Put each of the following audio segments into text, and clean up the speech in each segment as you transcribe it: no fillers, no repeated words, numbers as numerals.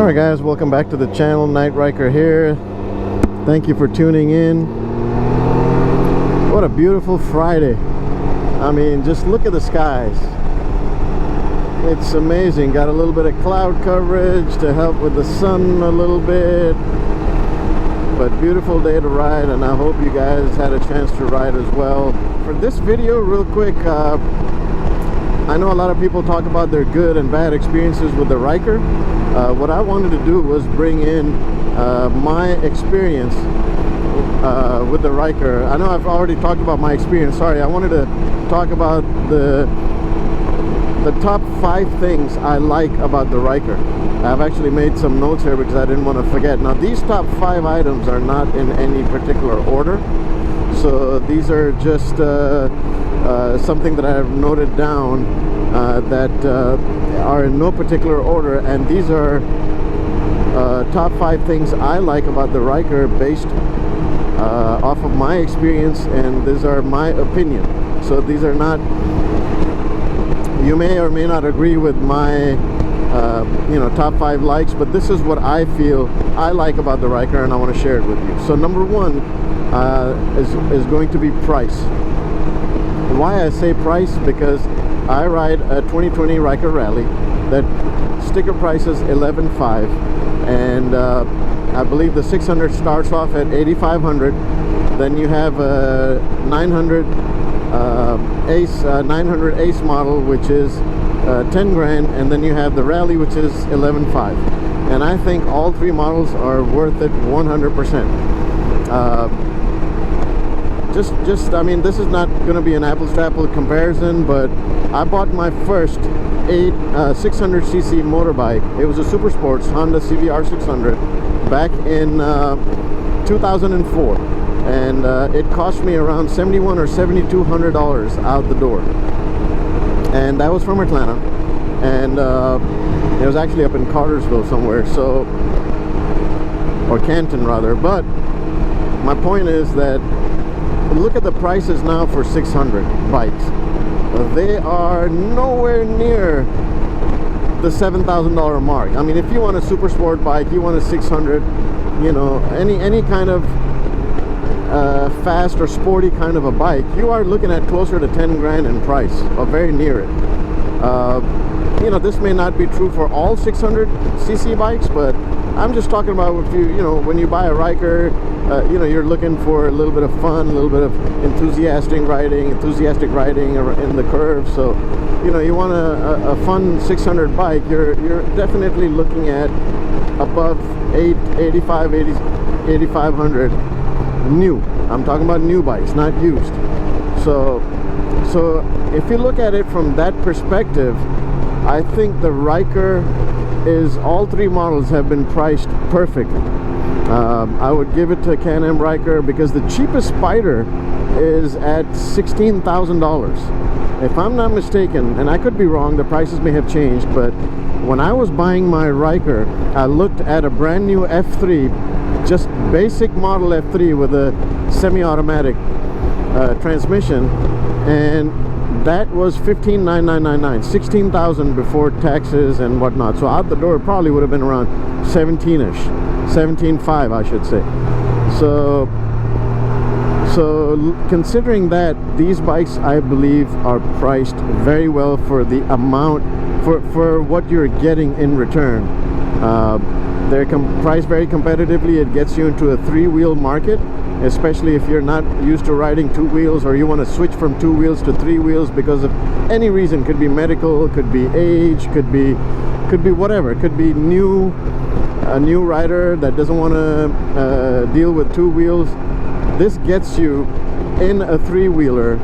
Alright guys, welcome back to the channel. Night Ryker here. Thank you for tuning in. What a beautiful Friday. I mean, just look at the skies. It's amazing. Got a little bit of cloud coverage to help with the sun a little bit. But beautiful day to ride, and I hope you guys had a chance to ride as well. For this video, real quick, I know a lot of people talk about their good and bad experiences with the Ryker. What I wanted to do was bring in my experience with the Ryker. I know I've already talked about my experience. Sorry, I wanted to talk about the top 5 things I like about the Ryker. I've actually made some notes here because I didn't want to forget. Now, these top 5 items are not in any particular order, so these are just something that I've noted down that are in no particular order, and these are top 5 things I like about the Ryker based off of my experience, and these are my opinion. So these are not, you may or may not agree with my top 5 likes, but this is what I feel I like about the Ryker, and I want to share it with you. So number 1 is going to be price. Why I say price? Because I ride a 2020 Ryker Rally that sticker price is $11,500, and I believe the 600 starts off at $8,500. Then you have a 900 Ace model, which is 10 grand, and then you have the Rally, which is $11,500. And I think all 3 models are worth it 100%. I mean, this is not going to be an apples to apples comparison, but I bought my first 600cc motorbike. It was a Super Sports Honda CBR 600 back in 2004, and it cost me around $7,100 or $7,200 out the door, and that was from Atlanta, and it was actually up in Cartersville somewhere, so, or Canton rather. But my point is that look at the prices now for 600 bikes. They are nowhere near the $7,000 mark. I mean, if you want a super sport bike, you want a 600, you know, any kind of fast or sporty kind of a bike, you are looking at closer to 10 grand in price, or very near it. You know, this may not be true for all 600cc bikes, but I'm just talking about if you know, when you buy a Ryker, you know, you're looking for a little bit of fun, a little bit of enthusiastic riding in the curve. So, you know, you want a fun 600 bike, you're definitely looking at above $8,500 new. I'm talking about new bikes, not used. So if you look at it from that perspective, I think the Ryker is, all 3 models have been priced perfectly. I would give it to Can Am Ryker because the cheapest Spider is at $16,000. If I'm not mistaken, and I could be wrong, the prices may have changed, but when I was buying my Ryker, I looked at a brand new F3, just basic model F3 with a semi-automatic transmission, and that was $15,999, $16,000 before taxes and whatnot. So out the door it probably would have been around 17-ish, 17.5 I should say. So considering that, these bikes I believe are priced very well for the amount, for what you're getting in return. They're priced very competitively. It gets you into a 3-wheel market, especially if you're not used to riding 2 wheels, or you want to switch from 2 wheels to 3 wheels because of any reason. Could be medical, could be age, could be whatever. It could be a new rider that doesn't want to deal with 2 wheels. This gets you in a 3-wheeler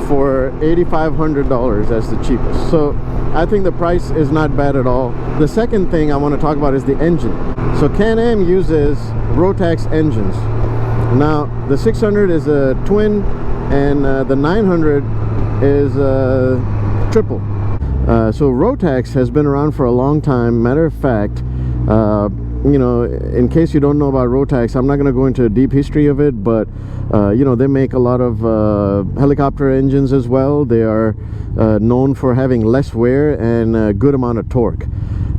for $8,500 as the cheapest. So I think the price is not bad at all. The second thing I want to talk about is the engine. So Can Am uses Rotax engines. Now the 600 is a twin, and the 900 is a triple. So Rotax has been around for a long time. Matter of fact, you know, in case you don't know about Rotax, I'm not going to go into a deep history of it, but you know, they make a lot of helicopter engines as well. They are known for having less wear and a good amount of torque.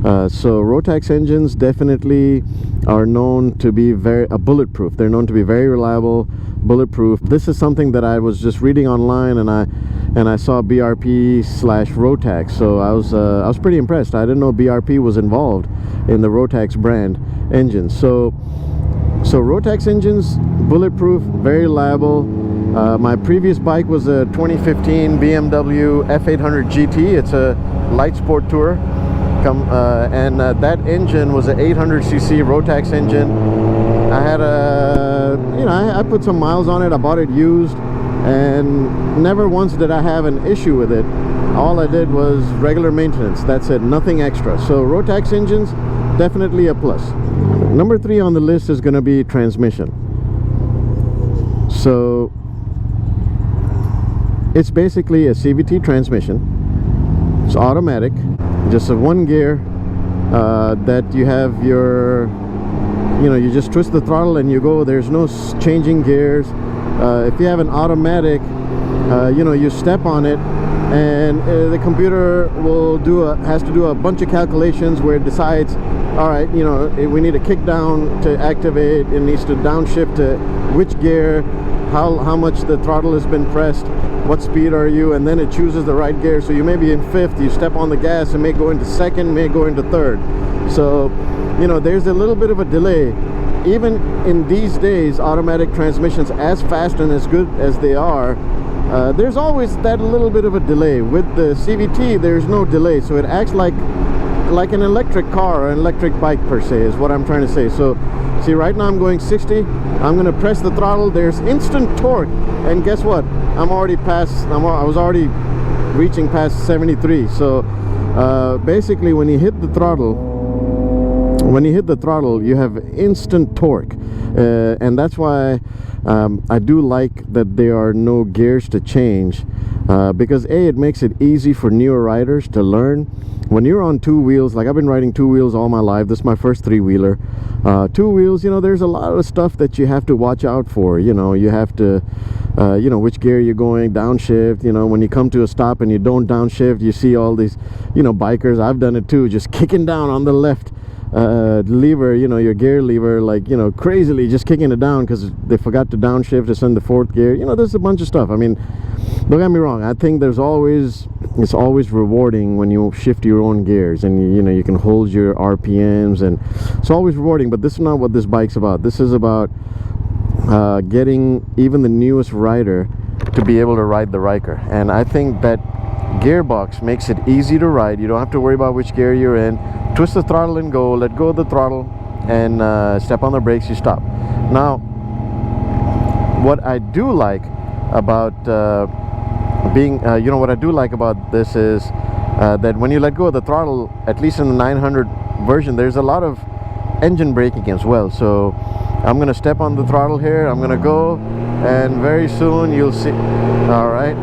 So Rotax engines definitely are known to be very bulletproof. They're known to be very reliable, bulletproof. This is something that I was just reading online, and I saw BRP/Rotax, so I was pretty impressed. I didn't know BRP was involved in the Rotax brand engines. So Rotax engines, bulletproof, very reliable. My previous bike was a 2015 BMW F800 GT. It's a light sport tourer. That engine was an 800cc Rotax engine. I had I put some miles on it. I bought it used, and never once did I have an issue with it. All I did was regular maintenance. That's it, nothing extra. So Rotax engines, definitely a plus. Number 3 on the list is going to be transmission. So it's basically a CVT transmission. It's automatic, just a 1 gear that you have your, you just twist the throttle and you go. There's no changing gears. If you have an automatic, you step on it, and the computer will has to do a bunch of calculations where it decides, all right, we need a kick down to activate. It needs to downshift to which gear, how much the throttle has been pressed, what speed are you, and then it chooses the right gear. So you may be in 5th, you step on the gas and may go into 2nd, may go into 3rd. So there's a little bit of a delay. Even in these days, automatic transmissions, as fast and as good as they are, there's always that little bit of a delay. With the CVT, there's no delay, so it acts like an electric car or an electric bike per se, is what I'm trying to say. So see, right now I'm going 60. I'm going to press the throttle. There's instant torque, and guess what? I was already reaching past 73. So basically, when you hit the throttle, you have instant torque, and that's why I do like that there are no gears to change, because it makes it easy for newer riders to learn. When you're on 2 wheels, like I've been riding 2 wheels all my life, this is my first 3-wheeler. 2 wheels, there's a lot of stuff that you have to watch out for. You have to which gear you're going, downshift. When you come to a stop and you don't downshift, you see all these bikers, I've done it too, just kicking down on the left lever, your gear lever, like crazily just kicking it down because they forgot to downshift. It's in the 4th gear. There's a bunch of stuff. I mean, don't get me wrong, I think it's always rewarding when you shift your own gears, and you can hold your RPMs, and it's always rewarding. But this is not what this bike's about. This is about getting even the newest rider to be able to ride the Ryker. And I think that gearbox makes it easy to ride. You don't have to worry about which gear you're in. Twist the throttle and go, let go of the throttle, and step on the brakes, you stop. Now, what I do like about what I do like about this is that when you let go of the throttle, at least in the 900 version, there's a lot of engine braking as well. So I'm gonna step on the throttle here, I'm gonna go, and very soon you'll see. All right,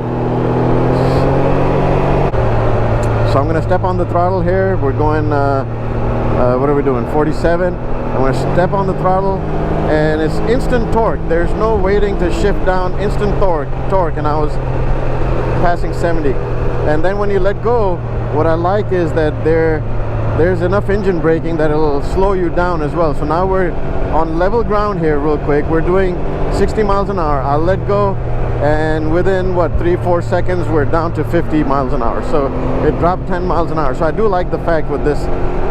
so I'm gonna step on the throttle here. We're going what are we doing, 47. I'm gonna step on the throttle, and it's instant torque. There's no waiting to shift down. Instant torque, and I was passing 70. And then when you let go, what I like is that there's enough engine braking that it'll slow you down as well. So now we're on level ground here real quick. We're doing 60 miles an hour. I'll let go, and within 3-4 seconds we're down to 50 miles an hour. So it dropped 10 miles an hour. So I do like the fact with this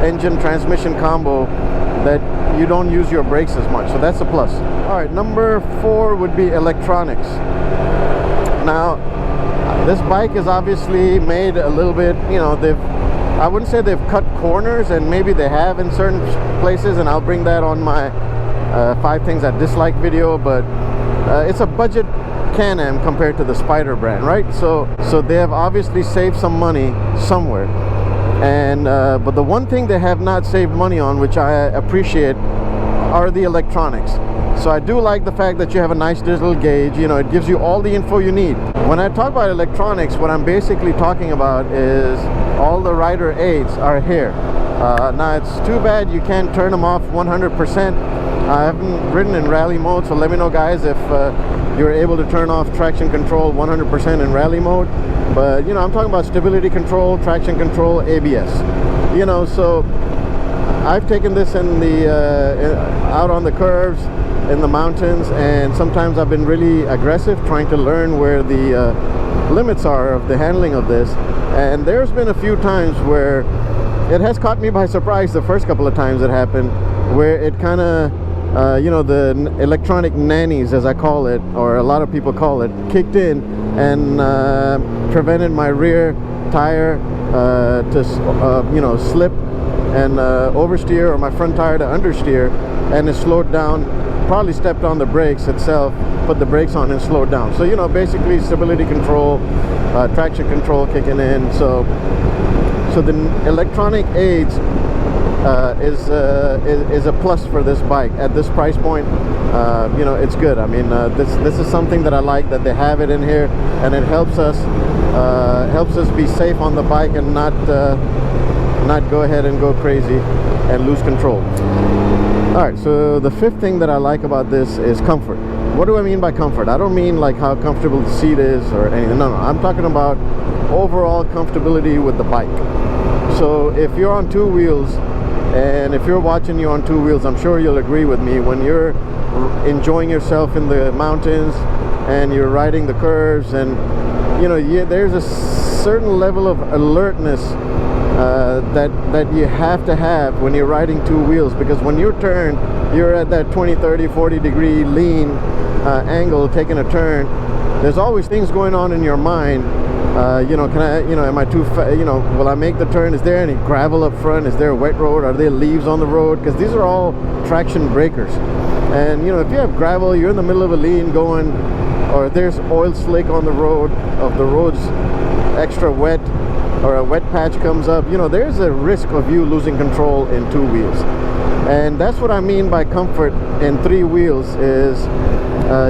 engine transmission combo that you don't use your brakes as much. So that's a plus. All right, number 4 would be electronics. Now, this bike is obviously made a little bit, I wouldn't say they've cut corners, and maybe they have in certain places, and I'll bring that on my 5 things I dislike video. But it's a budget Can Am compared to the Spider brand, right? So they have obviously saved some money somewhere, and but the one thing they have not saved money on, which I appreciate, are the electronics. So I do like the fact that you have a nice digital gauge. It gives you all the info you need. When I talk about electronics, what I'm basically talking about is all the rider aids are here. Now, it's too bad you can't turn them off 100%. I haven't ridden in rally mode, so let me know, guys, if you're able to turn off traction control 100% in rally mode. But I'm talking about stability control, traction control, ABS. you know, so I've taken this in the out on the curves in the mountains, and sometimes I've been really aggressive trying to learn where the limits are of the handling of this. And there's been a few times where it has caught me by surprise, the first couple of times it happened, where it kind of you know, the electronic nannies, as I call it, or a lot of people call it, kicked in and prevented my rear tire to you know, slip and oversteer, or my front tire to understeer, and it slowed down. Probably stepped on the brakes itself, put the brakes on and slowed down. So, you know, basically stability control, traction control kicking in. So the electronic aids is a plus for this bike at this price point. You know, it's good. I mean, this is something that I like, that they have it in here, and it helps us be safe on the bike and not go ahead and go crazy and lose control. Alright, so the fifth thing that I like about this is comfort. What do I mean by comfort? I don't mean like how comfortable the seat is or anything. No, I'm talking about overall comfortability with the bike. So if you're on two wheels, and if you're watching you on two wheels, I'm sure you'll agree with me, when you're enjoying yourself in the mountains and you're riding the curves, and you know, there's a certain level of alertness that you have to have when you're riding two wheels, because when you turn, you're at that 20, 30, 40 degree lean angle taking a turn. There's always things going on in your mind. You know, can I, you know, am I too you know, will I make the turn? Is there any gravel up front? Is there a wet road? Are there leaves on the road? Because these are all traction breakers. And you know, if you have gravel, you're in the middle of a lean going, or there's oil slick on the road, of the road's extra wet, or a wet patch comes up, you know, there's a risk of you losing control in two wheels. And that's what I mean by comfort in three wheels is,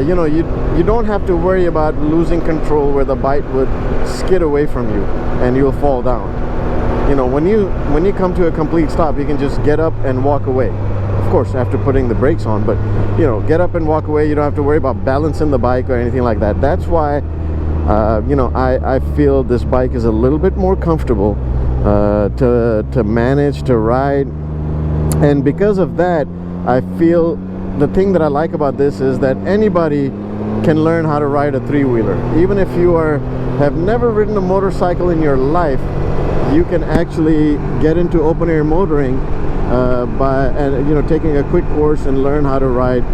you know, you don't have to worry about losing control where the bike would skid away from you and you'll fall down. You know, when you come to a complete stop, you can just get up and walk away. Of course, after putting the brakes on, but you know, get up and walk away. You don't have to worry about balancing the bike or anything like that. That's why you know, I feel this bike is a little bit more comfortable to manage, to ride. And because of that, I feel the thing that I like about this is that anybody can learn how to ride a three-wheeler. Even if you have never ridden a motorcycle in your life, you can actually get into open-air motoring by you know, taking a quick course and learn how to ride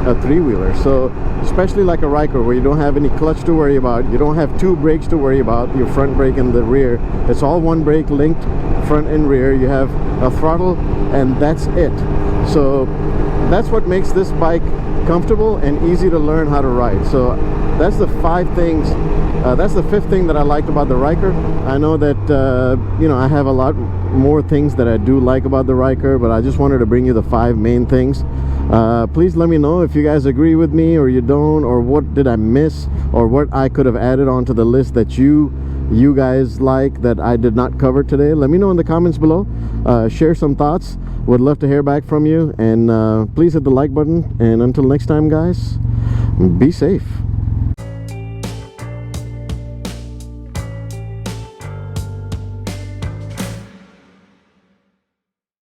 a three-wheeler. So especially like a Ryker, where you don't have any clutch to worry about, you don't have two brakes to worry about, your front brake and the rear, it's all one brake linked front and rear. You have a throttle and that's it. So that's what makes this bike comfortable and easy to learn how to ride. So that's the five things. That's the fifth thing that I liked about the Ryker. I know that you know, I have a lot more things that I do like about the Ryker, but I just wanted to bring you the five main things. Please let me know if you guys agree with me or you don't, or what did I miss, or what I could have added onto the list that you guys like that I did not cover today. Let me know in the comments below. Share some thoughts. Would love to hear back from you, and please hit the like button. And until next time, guys, be safe.